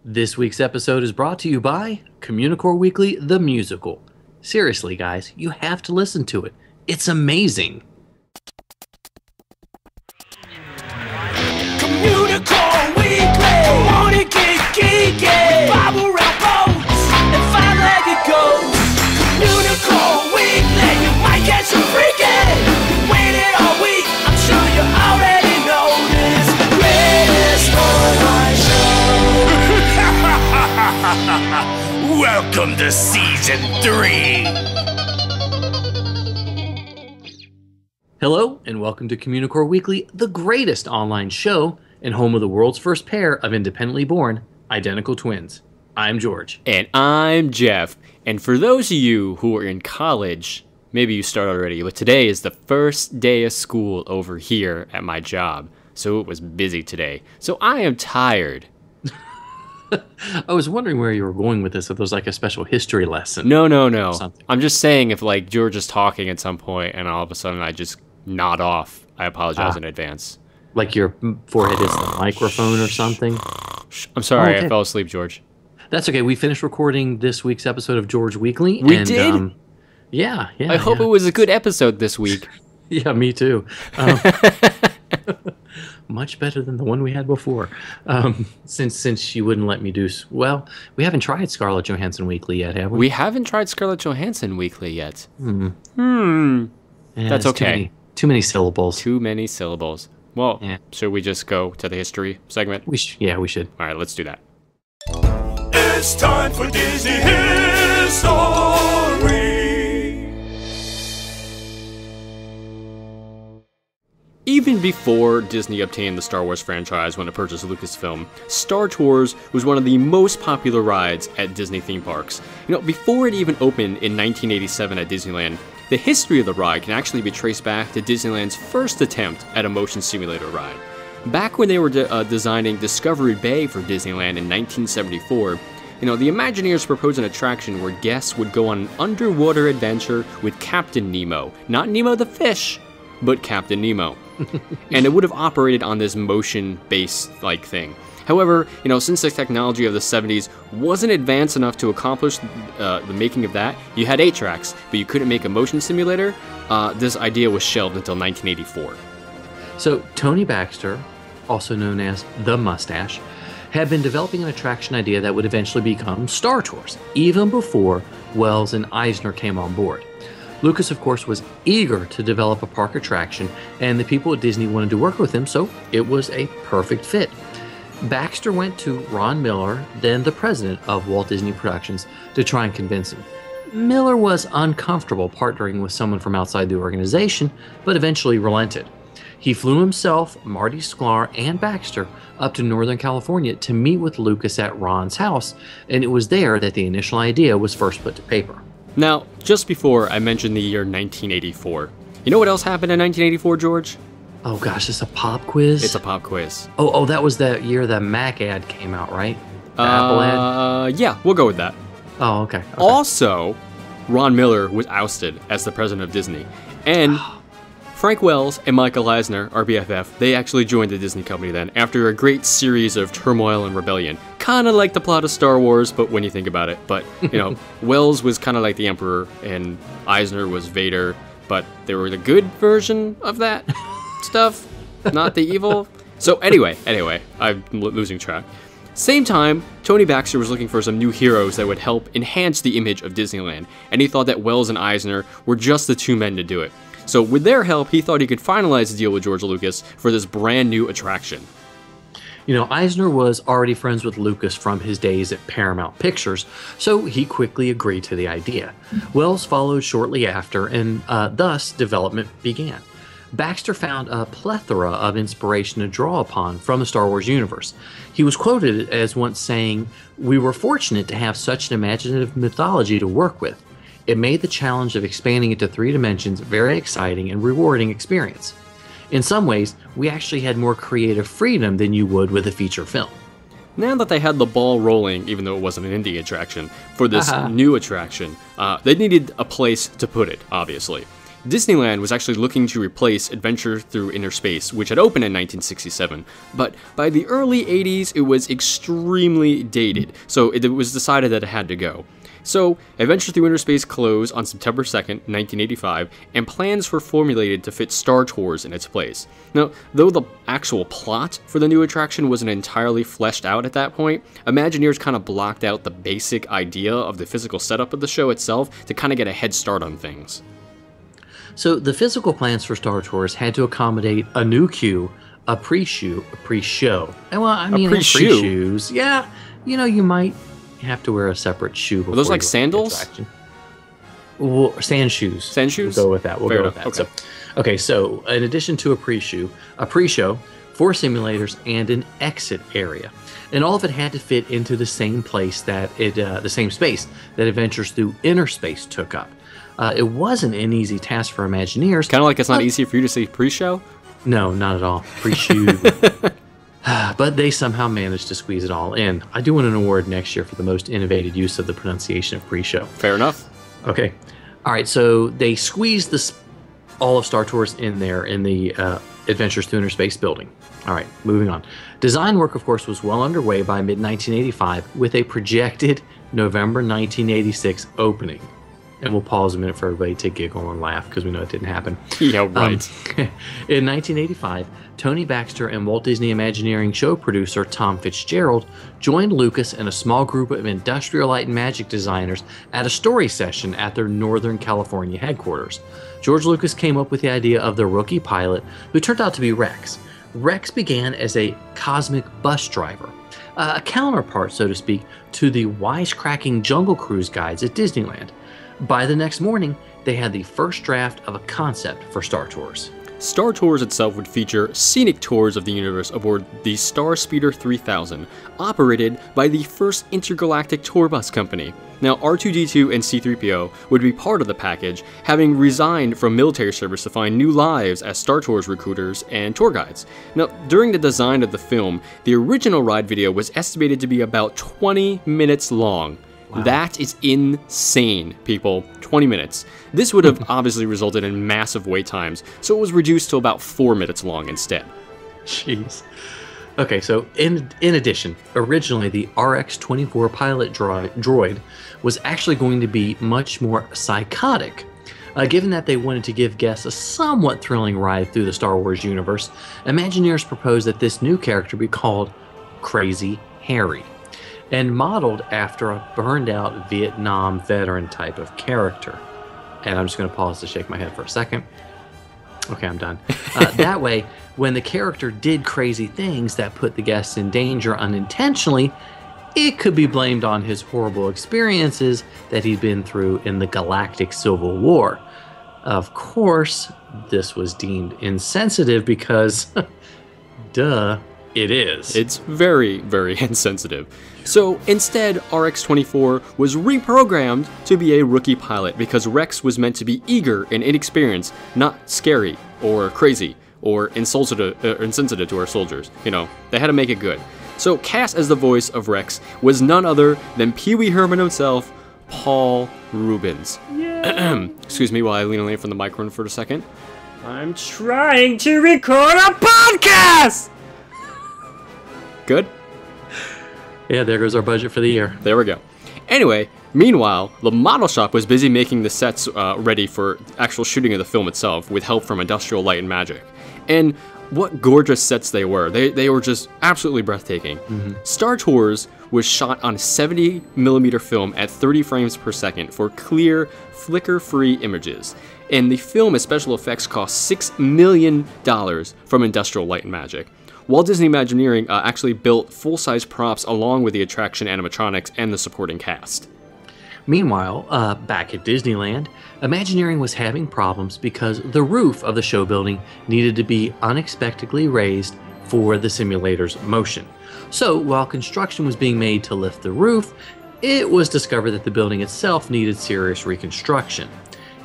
This week's episode is brought to you by Communicore Weekly, the musical. Seriously, guys, you have to listen to it. It's amazing. Communicore Weekly, wanna get geeky, bob around boats, and five-legged goats. Communicore Weekly, you might catch some freaky. Waited all week, I'm sure you already know this. Greatest online show. Welcome to Season 3. Hello, and welcome to Communicore Weekly, the greatest online show and home of the world's first pair of independently born, identical twins. I'm George. And I'm Jeff. And for those of you who are in college, maybe you start already, but today is the first day of school over here at my job. So it was busy today. So I am tired. I was wondering where you were going with this, if there was like a special history lesson. No. Something. I'm just saying if like George is talking at some point and all of a sudden I just nod off, I apologize in advance. Like your forehead is the microphone or something? I'm sorry, okay. I fell asleep, George. That's okay. We finished recording this week's episode of George Weekly. We and, did? Yeah. I hope it was a good episode this week. Yeah, me too. Much better than the one we had before. Since you wouldn't let me do... Well, we haven't tried Scarlett Johansson Weekly yet, have we? We haven't tried Scarlett Johansson Weekly yet. Yeah, That's okay. Too many syllables. Too many syllables. Well, Yeah. should we just go to the history segment? We should. All right, let's do that. It's time for Disney History. Even before Disney obtained the Star Wars franchise when it purchased Lucasfilm, Star Tours was one of the most popular rides at Disney theme parks. You know, before it even opened in 1987 at Disneyland, the history of the ride can actually be traced back to Disneyland's first attempt at a motion simulator ride. Back when they were designing Discovery Bay for Disneyland in 1974, the Imagineers proposed an attraction where guests would go on an underwater adventure with Captain Nemo. Not Nemo the fish, but Captain Nemo. And it would have operated on this motion-based like thing. However, since the technology of the 70s wasn't advanced enough to accomplish the making of that, you had 8 tracks, but you couldn't make a motion simulator. This idea was shelved until 1984. So, Tony Baxter, also known as The Mustache, had been developing an attraction idea that would eventually become Star Tours, even before Wells and Eisner came on board. Lucas, of course, was eager to develop a park attraction, and the people at Disney wanted to work with him, so it was a perfect fit. Baxter went to Ron Miller, then the president of Walt Disney Productions, to try and convince him. Miller was uncomfortable partnering with someone from outside the organization, but eventually relented. He flew himself, Marty Sklar, and Baxter up to Northern California to meet with Lucas at Ron's house, and it was there that the initial idea was first put to paper. Now, just before I mentioned the year 1984, you know what else happened in 1984, George? Oh gosh, it's a pop quiz? It's a pop quiz. Oh, that was the year the Mac ad came out, right? The Apple ad? Yeah, we'll go with that. Oh, okay. Also, Ron Miller was ousted as the president of Disney. And Frank Wells and Michael Eisner, our BFF, they actually joined the Disney company then, after a great series of turmoil and rebellion. Kind of like the plot of Star Wars, but when you think about it. But, Wells was kind of like the Emperor, and Eisner was Vader, but they were the good version of that stuff, not the evil. So anyway, I'm losing track. Same time, Tony Baxter was looking for some new heroes that would help enhance the image of Disneyland, and he thought that Wells and Eisner were just the two men to do it. So with their help, he thought he could finalize the deal with George Lucas for this brand new attraction. Eisner was already friends with Lucas from his days at Paramount Pictures, so he quickly agreed to the idea. Wells followed shortly after, and thus development began. Baxter found a plethora of inspiration to draw upon from the Star Wars universe. He was quoted as once saying, "We were fortunate to have such an imaginative mythology to work with. It made the challenge of expanding it to 3 dimensions very exciting and rewarding experience. In some ways, we actually had more creative freedom than you would with a feature film." Now that they had the ball rolling, even though it wasn't an indie attraction, for this new attraction, they needed a place to put it, obviously. Disneyland was actually looking to replace Adventure Through Inner Space, which had opened in 1967, but by the early 80s, it was extremely dated, so it was decided that it had to go. So, Adventure Through Inner Space closed on September 2nd, 1985, and plans were formulated to fit Star Tours in its place. Now, though the actual plot for the new attraction wasn't entirely fleshed out at that point, Imagineers kind of blocked out the basic idea of the physical setup of the show itself to kind of get a head start on things. So, the physical plans for Star Tours had to accommodate a new queue, a pre-show. Well, I mean, pre-shoes. Yeah, you know, you might have to wear a separate shoe before. Are those like sandals? Well, sand shoes. Sand shoes? We'll go with that. We'll go with that. Okay. So in addition to a pre-show, 4 simulators, and an exit area. And all of it had to fit into the same place that the same space that Adventures Through Inner Space took up. It wasn't an easy task for Imagineers. Kind of like it's not easy for you to say pre-show? No, not at all. Pre-shoe. But they somehow managed to squeeze it all in. I do win an award next year for the most innovative use of the pronunciation of pre-show. Fair enough. Okay. All right, so they squeezed all of Star Tours in there in the Adventures Through Inner Space building. All right, moving on. Design work, of course, was well underway by mid-1985 with a projected November 1986 opening. And we'll pause a minute for everybody to giggle and laugh because we know it didn't happen. Yeah, right. In 1985, Tony Baxter and Walt Disney Imagineering show producer Tom Fitzgerald joined Lucas and a small group of industrial light and magic designers at a story session at their Northern California headquarters. George Lucas came up with the idea of the rookie pilot, who turned out to be Rex. Rex began as a cosmic bus driver, a counterpart, so to speak, to the wisecracking Jungle Cruise guides at Disneyland. By the next morning, they had the first draft of a concept for Star Tours. Star Tours itself would feature scenic tours of the universe aboard the Star Speeder 3000, operated by the first intergalactic tour bus company. Now, R2-D2 and C-3PO would be part of the package, having resigned from military service to find new lives as Star Tours recruiters and tour guides. Now, during the design of the film, the original ride video was estimated to be about 20 minutes long. Wow. That is insane, people. 20 minutes. This would have obviously resulted in massive wait times, so it was reduced to about 4 minutes long instead. Jeez. Okay, so in addition, originally the RX-24 pilot droid was actually going to be much more psychotic. Given that they wanted to give guests a somewhat thrilling ride through the Star Wars universe, Imagineers proposed that this new character be called Crazy Harry, and modeled after a burned-out Vietnam veteran type of character. And I'm just going to pause to shake my head for a second. Okay, I'm done. That way, when the character did crazy things that put the guests in danger unintentionally, it could be blamed on his horrible experiences that he'd been through in the Galactic Civil War. Of course, this was deemed insensitive because, duh, it is. It's very, very insensitive. So instead, RX-24 was reprogrammed to be a rookie pilot because Rex was meant to be eager and inexperienced, not scary or crazy or insensitive to our soldiers. You know, they had to make it good. So cast as the voice of Rex was none other than Pee Wee Herman himself, Paul Reubens. Excuse me while I lean away from the microphone for a second. I'm trying to record a podcast! Good? Yeah, there goes our budget for the year. There we go. Anyway, meanwhile, the model shop was busy making the sets ready for actual shooting of the film itself with help from Industrial Light and Magic. And what gorgeous sets they were. They were just absolutely breathtaking. Mm-hmm. Star Tours was shot on 70mm film at 30 frames per second for clear, flicker-free images. And the film, as special effects, cost $6 million from Industrial Light and Magic. Walt Disney Imagineering actually built full-size props along with the attraction animatronics and the supporting cast. Meanwhile, back at Disneyland, Imagineering was having problems because the roof of the show building needed to be unexpectedly raised for the simulator's motion. So, while construction was being made to lift the roof, it was discovered that the building itself needed serious reconstruction.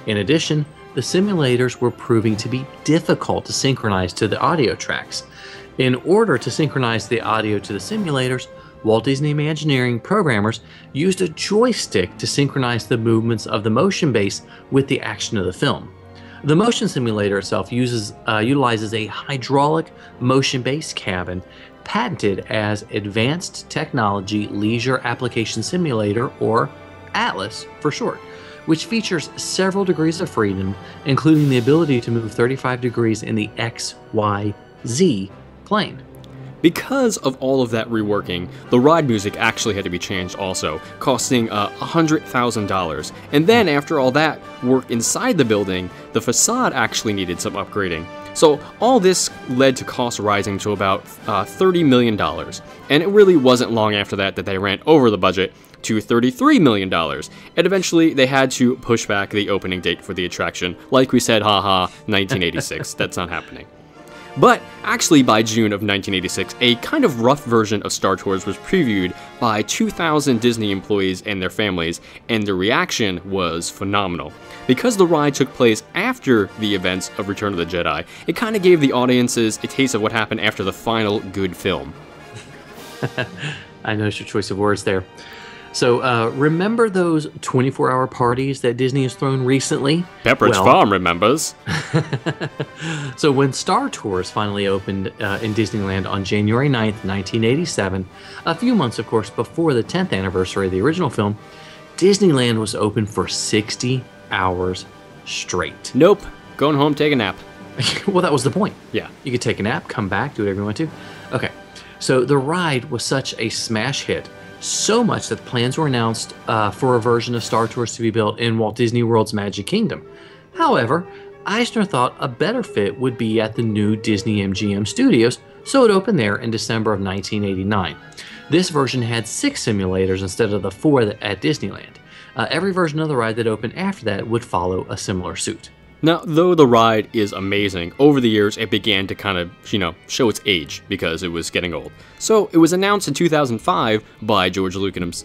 In addition, the simulators were proving to be difficult to synchronize to the audio tracks. In order to synchronize the audio to the simulators, Walt Disney Imagineering programmers used a joystick to synchronize the movements of the motion base with the action of the film. The motion simulator itself utilizes a hydraulic motion-based cabin patented as Advanced Technology Leisure Application Simulator, or ATLAS for short, which features several degrees of freedom, including the ability to move 35 degrees in the X, Y, Z plane. Because of all of that reworking, the ride music actually had to be changed also, costing $100,000. And then after all that work inside the building, the facade actually needed some upgrading. So all this led to costs rising to about $30 million. And it really wasn't long after that that they ran over the budget to $33 million. And eventually they had to push back the opening date for the attraction. Like we said, haha, 1986. That's not happening. But actually, by June of 1986, a kind of rough version of Star Tours was previewed by 2,000 Disney employees and their families, and the reaction was phenomenal. Because the ride took place after the events of Return of the Jedi, it kind of gave the audiences a taste of what happened after the final good film. I noticed your choice of words there. So, remember those 24-hour parties that Disney has thrown recently? Pepperidge Farm remembers. So when Star Tours finally opened in Disneyland on January 9th, 1987, a few months, of course, before the 10th anniversary of the original film, Disneyland was open for 60 hours straight. Nope. Going home, take a nap. Well, that was the point. Yeah. You could take a nap, come back, do whatever you want to. Okay. So the ride was such a smash hit, so much that plans were announced for a version of Star Tours to be built in Walt Disney World's Magic Kingdom. However, Eisner thought a better fit would be at the new Disney MGM Studios, so it opened there in December of 1989. This version had 6 simulators instead of the 4 at Disneyland. Every version of the ride that opened after that would follow a similar suit. Now, though the ride is amazing, over the years it began to kind of, show its age because it was getting old. So it was announced in 2005 by George Lucas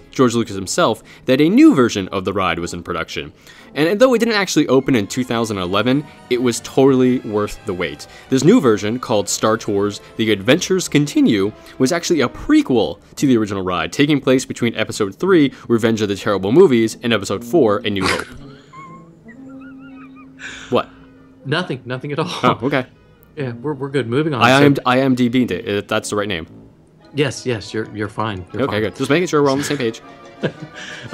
himself that a new version of the ride was in production. And though it didn't actually open in 2011, it was totally worth the wait. This new version, called Star Tours The Adventures Continue, was actually a prequel to the original ride, taking place between Episode 3, Revenge of the Terrible Movies, and Episode 4, A New Hope. What? Nothing at all. Oh, okay. Yeah, we're good. Moving on. IMDb'd it. That's the right name. Yes, you're fine. You're okay, fine. Good. Just making sure we're on the same page.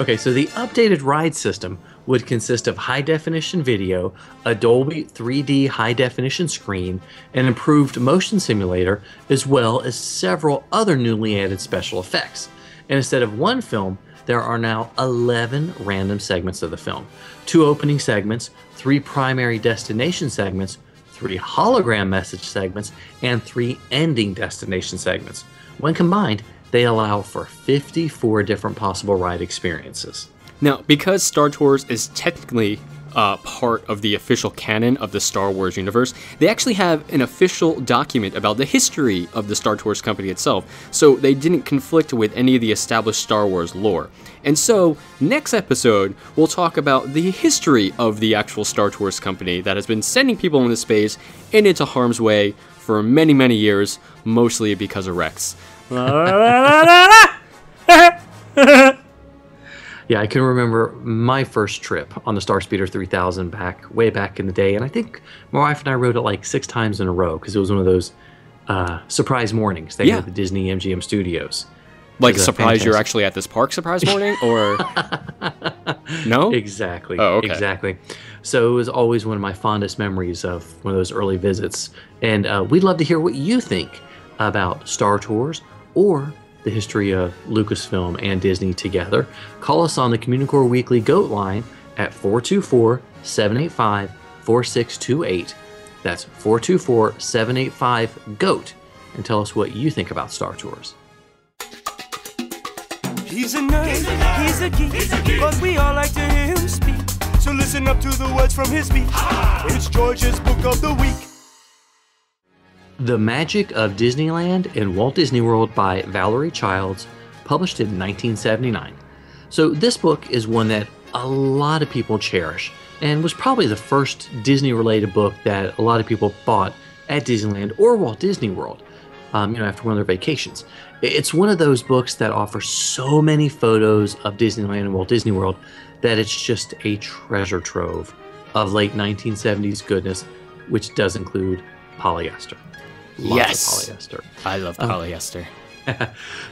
Okay, so the updated ride system would consist of high-definition video, a Dolby 3D high-definition screen, an improved motion simulator, as well as several other newly added special effects. And instead of one film, there are now 11 random segments of the film. 2 opening segments, 3 primary destination segments, 3 hologram message segments, and 3 ending destination segments. When combined, they allow for 54 different possible ride experiences. Now, because Star Tours is technically part of the official canon of the Star Wars universe, they actually have an official document about the history of the Star Tours company itself, so they didn't conflict with any of the established Star Wars lore. And so, next episode, we'll talk about the history of the actual Star Tours company that has been sending people into space and into harm's way for many, many years, mostly because of Rex. Yeah, I can remember my first trip on the Starspeeder 3000 way back in the day, and I think my wife and I rode it like 6 times in a row because it was one of those surprise mornings they had at the Disney MGM Studios. Like surprise you're actually at this park surprise morning, or no? Exactly. Oh, okay. Exactly. So it was always one of my fondest memories of one of those early visits, and we'd love to hear what you think about Star Tours or the history of Lucasfilm and Disney together. Call us on the Communicore Weekly GOAT line at 424-785-4628. That's 424-785-GOAT, and tell us what you think about Star Tours. He's a nerd, he's a geek, but we all like to hear him speak. So listen up to the words from his speech. It's George's Book of the Week. The Magic of Disneyland and Walt Disney World by Valerie Childs, published in 1979. So this book is one that a lot of people cherish and was probably the first Disney-related book that a lot of people bought at Disneyland or Walt Disney World, after one of their vacations. It's one of those books that offers so many photos of Disneyland and Walt Disney World that it's just a treasure trove of late 1970s goodness, which does include polyester. Lots of polyester. I love polyester.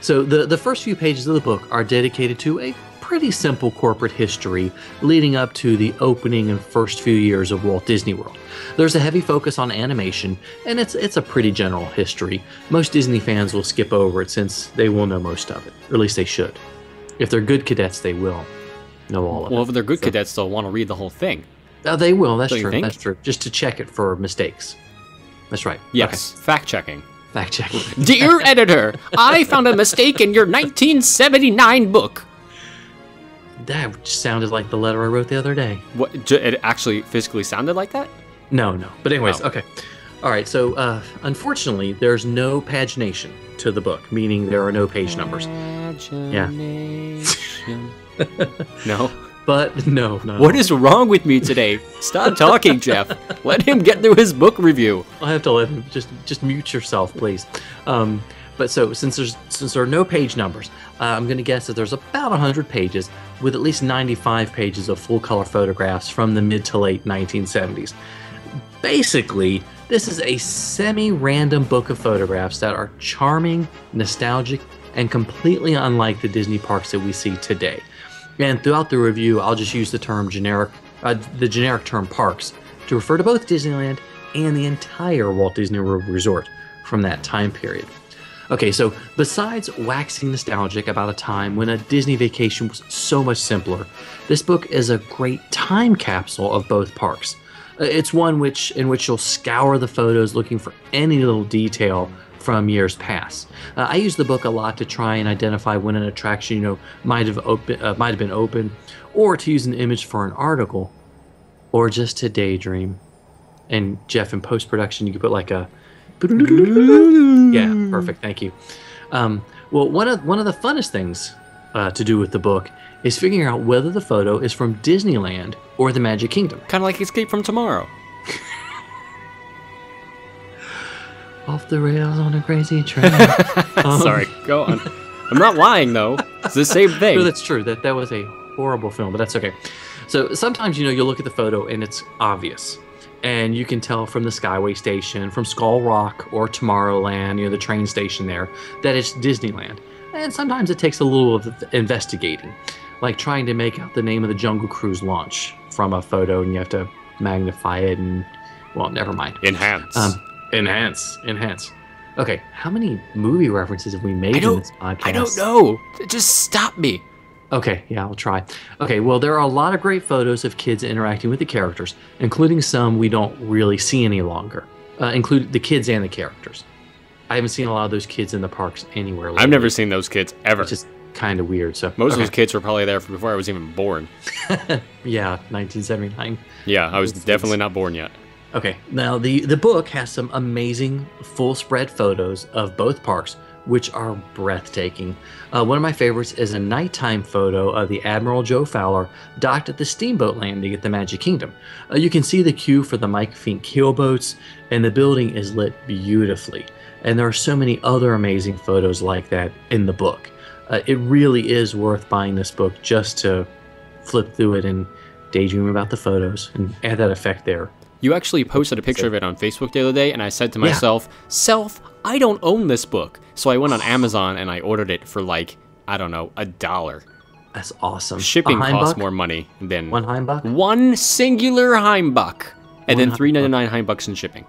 So the first few pages of the book are dedicated to a pretty simple corporate history leading up to the opening and first few years of Walt Disney World. There's a heavy focus on animation, and it's a pretty general history. Most Disney fans will skip over it since they will know most of it, or at least they should. If they're good cadets, they will know all of it. Well, if they're good cadets, they'll want to read the whole thing. They will, that's Don't you true, think? that's true. Just to check it for mistakes. That's right. Yes, fact-checking. Fact checking. Dear editor, I found a mistake in your 1979 book. That sounded like the letter I wrote the other day. What? It actually physically sounded like that? No. But anyways, Oh. okay. All right, so unfortunately, there's no pagination to the book, meaning there are no page numbers. No? But no. What is wrong with me today? Stop talking, Jeff. Let him get through his book review. I have to let him just mute yourself, please. But so since there are no page numbers, I'm going to guess that there's about 100 pages with at least 95 pages of full color photographs from the mid to late 1970s. Basically, this is a semi-random book of photographs that are charming, nostalgic, and completely unlike the Disney parks that we see today. And throughout the review, I'll just use the generic term parks to refer to both Disneyland and the entire Walt Disney World Resort from that time period. Okay, so besides waxing nostalgic about a time when a Disney vacation was so much simpler, this book is a great time capsule of both parks. It's one in which you'll scour the photos looking for any little detail from years past. I use the book a lot to try and identify when an attraction, might have been open, or to use an image for an article, or just to daydream. And Jeff, in post-production, you could put like a yeah, perfect. Thank you. Well, one of the funnest things to do with the book is figuring out whether the photo is from Disneyland or the Magic Kingdom. Kind of like Escape from Tomorrow. Off the rails on a crazy train. Sorry, go on. I'm not lying, though. It's the same thing. No, that's true. That was a horrible film, but that's okay. So sometimes, you'll look at the photo and it's obvious. And you can tell from the Skyway Station, from Skull Rock or Tomorrowland, the train station there, that it's Disneyland. And sometimes it takes a little of investigating, like trying to make out the name of the Jungle Cruise launch from a photo, and you have to magnify it and, well, never mind. Enhance. Enhance. Okay, how many movie references have we made in this podcast? I don't know. Just stop me. Okay, yeah, I'll try. Okay, well, there are a lot of great photos of kids interacting with the characters, including some we don't really see any longer, include the kids and the characters. I haven't seen a lot of those kids in the parks anywhere lately. I've never seen those kids ever. Which is kind of weird. So Most of those kids were probably there before I was even born. Yeah, 1979. Yeah, I was definitely not born yet. Okay, now the book has some amazing full spread photos of both parks, which are breathtaking. One of my favorites is a nighttime photo of the Admiral Joe Fowler docked at the steamboat landing at the Magic Kingdom. You can see the queue for the Mike Fink keelboats, and the building is lit beautifully. And there are so many other amazing photos like that in the book. It really is worth buying this book just to flip through it and daydream about the photos and add that effect there. You actually posted a picture of it on Facebook the other day, and I said to myself, Self, I don't own this book. So I went on Amazon and I ordered it for like, I don't know, $1. That's awesome. Shipping A costs Heimbuch? more money than... One Heimbuch? One singular Heimbuch. And then $3.99 Heimbuchs in shipping.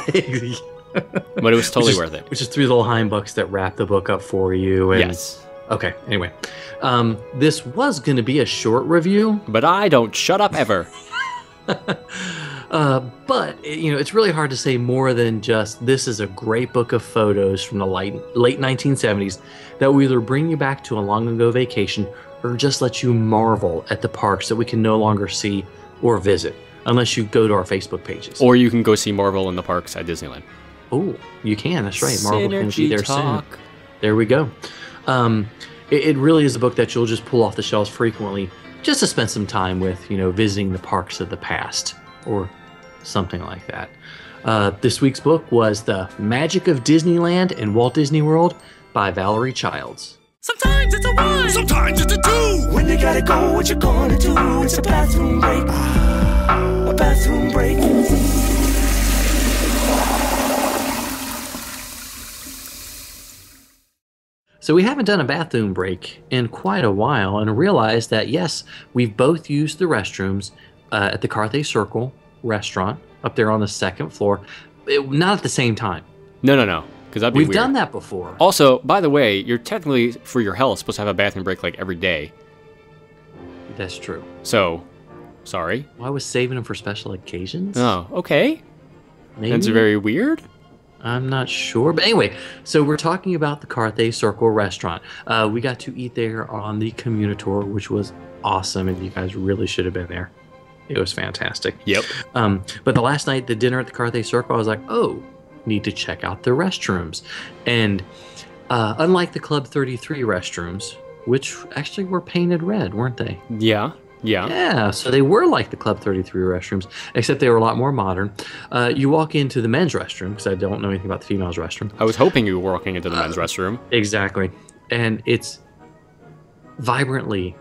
But it was totally worth it. Which is 3 little Heimbuchs that wrap the book up for you. And, Yes. Okay, anyway. This was going to be a short review. But I don't shut up ever. But, it's really hard to say more than just this is a great book of photos from the late 1970s that will either bring you back to a long ago vacation or just let you marvel at the parks that we can no longer see or visit unless you go to our Facebook pages. Or you can go see Marvel in the parks at Disneyland. Oh, you can. That's right. Marvel's going to be there talk. soon. There we go. It really is a book that you'll just pull off the shelves frequently just to spend some time with, visiting the parks of the past or something like that. This week's book was The Magic of Disneyland and Walt Disney World by Valerie Childs. Sometimes it's a one, sometimes it's a two. When you gotta go, what you gonna do? It's a bathroom break. A bathroom break. So we haven't done a bathroom break in quite a while, and realized that yes, we've both used the restrooms at the Carthay Circle restaurant up there on the second floor, not at the same time. No, because that'd be We've weird. done that before. Also, by the way, you're technically, for your health, supposed to have a bathroom break like every day. That's true. So, sorry. Well, I was saving them for special occasions. Oh, okay. Maybe. That's very weird. I'm not sure. But anyway, so we're talking about the Carthay Circle restaurant. We got to eat there on the Communicore, which was awesome, and you guys really should have been there. It was fantastic. Yep. But the last night, the dinner at the Carthay Circle, I was like, oh, need to check out the restrooms. And unlike the Club 33 restrooms, which actually were painted red, weren't they? Yeah. Yeah, so they were like the Club 33 restrooms, except they were a lot more modern. You walk into the men's restroom, because I don't know anything about the females' restroom. I was hoping you were walking into the men's restroom. Exactly. And it's vibrantly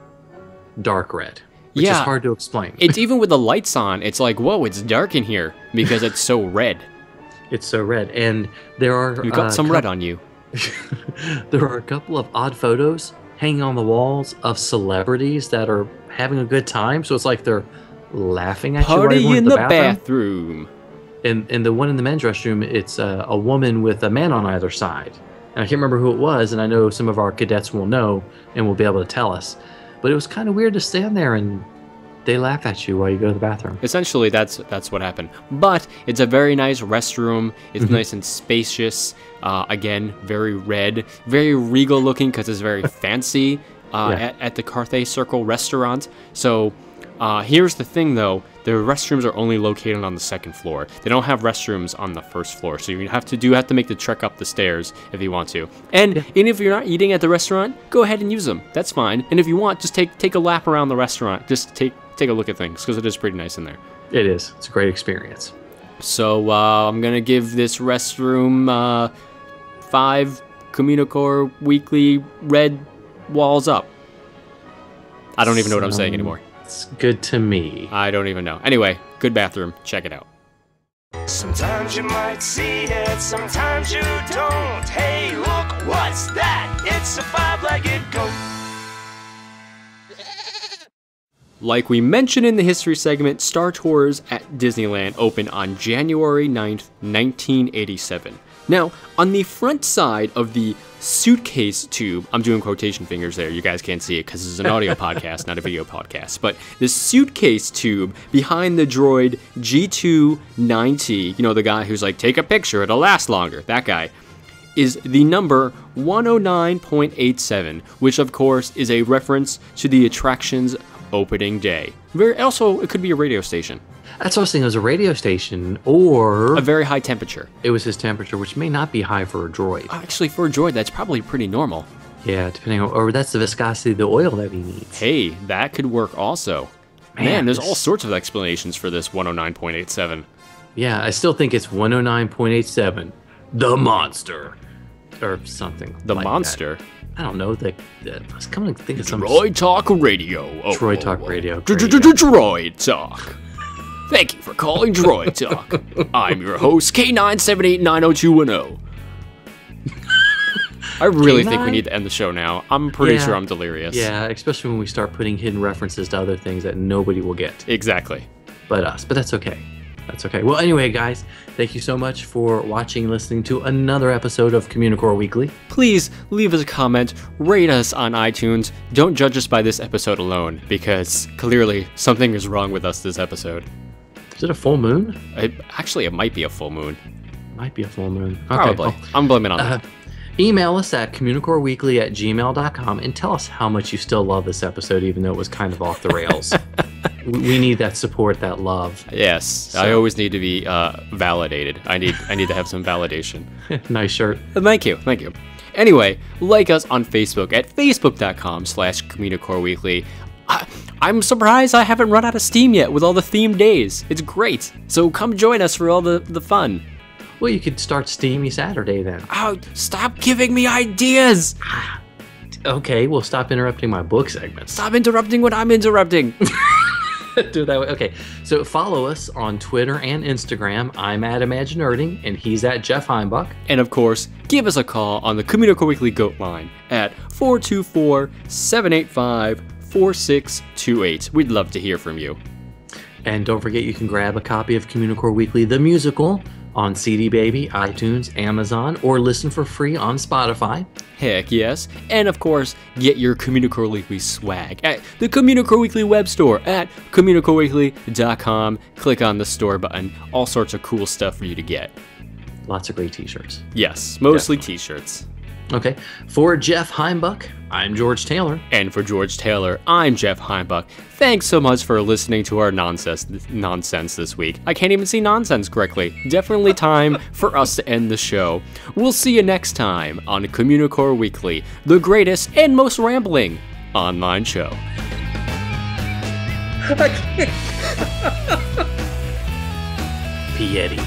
dark red, which is Yeah. hard to explain. It's even with the lights on, it's like, whoa, it's dark in here because it's so red. It's so red. And there are... You've got some red on you. There are a couple of odd photos hanging on the walls of celebrities that are having a good time. So it's like they're laughing at you. Party while in you're the at bathroom. And the one in the men's restroom, it's a woman with a man on either side. And I can't remember who it was, and I know some of our cadets will know and will be able to tell us. But it was kind of weird to stand there and they laugh at you while you go to the bathroom. Essentially, that's what happened. But it's a very nice restroom. It's nice and spacious. Again, very red, very regal looking because it's very fancy at the Carthay Circle restaurant. So here's the thing, though. The restrooms are only located on the second floor. They don't have restrooms on the first floor. So you have to make the trek up the stairs if you want to. And even if you're not eating at the restaurant, go ahead and use them. That's fine. And if you want, just take a lap around the restaurant. Just take a look at things because it is pretty nice in there. It is. It's a great experience. So I'm going to give this restroom 5 Communicore Weekly red walls up. I don't even know what I'm saying anymore. It's good to me. I don't even know. Anyway, good bathroom. Check it out. Sometimes you might see it, sometimes you don't. Hey, look, what's that? It's a 5-legged goat. Like we mentioned in the history segment, Star Tours at Disneyland opened on January 9th, 1987. Now, on the front side of the suitcase tube, I'm doing quotation fingers there, you guys can't see it because this is an audio podcast, not a video podcast, but the suitcase tube behind the droid G290, you know, the guy who's like, take a picture, it'll last longer, that guy, is the number 109.87, which of course is a reference to the attraction's opening day. Also, it could be a radio station. That's what I was thinking. It was a radio station, or A very high temperature. it was his temperature, which may not be high for a droid. Actually, for a droid, that's probably pretty normal. Yeah, depending on, or that's the viscosity of the oil that he needs. Hey, that could work also. Man, there's all sorts of explanations for this 109.87. Yeah, I still think it's 109.87, the monster, or something. The like monster. that. I don't know. I was coming to think of some Droid Talk Radio. Droid Talk Radio. Droid Talk. Thank you for calling Droid Talk. I'm your host, K978902110. I really think we need to end the show now. I'm pretty sure I'm delirious. Yeah, especially when we start putting hidden references to other things that nobody will get Exactly. but us. But that's okay. That's okay. Well, anyway, guys, thank you so much for watching and listening to another episode of Communicore Weekly. Please leave us a comment, rate us on iTunes. Don't judge us by this episode alone, because clearly something is wrong with us this episode. Is it a full moon? Actually, it might be a full moon. Might be a full moon. Okay, Probably. well, I'm blaming on that. email us at communicoreweekly@gmail.com and tell us how much you still love this episode, even though it was kind of off the rails. We need that support, that love. Yes, I always need to be validated. I need to have some validation. Nice shirt. Thank you. Anyway, like us on Facebook at facebook.com/Communicore Weekly. I'm surprised I haven't run out of steam yet with all the themed days. It's great. So come join us for all the fun. Well, you could start Steamy Saturday then. Oh, stop giving me ideas! Okay, well, stop interrupting my book segments. Stop interrupting when I'm interrupting. Do it that way. Okay. So follow us on Twitter and Instagram. I'm at ImagineNerding, and he's at Jeff Heimbuck. And of course, give us a call on the Communicore Weekly Goat line at 424-785-4628. We'd love to hear from you. And don't forget, you can grab a copy of Communicore Weekly, the musical, on CD Baby, iTunes, Amazon, or listen for free on Spotify. Heck yes. And of course, get your Communicore Weekly swag at the Communicore Weekly web store at CommunicoreWeekly.com. Click on the store button. All sorts of cool stuff for you to get. Lots of great t-shirts. Yes, mostly t-shirts. Okay. For Jeff Heimbuck, I'm George Taylor. And for George Taylor, I'm Jeff Heimbuck. Thanks so much for listening to our nonsense this week. I can't even see nonsense correctly. Definitely time for us to end the show. We'll see you next time on Communicore Weekly, the greatest and most rambling online show. Piety.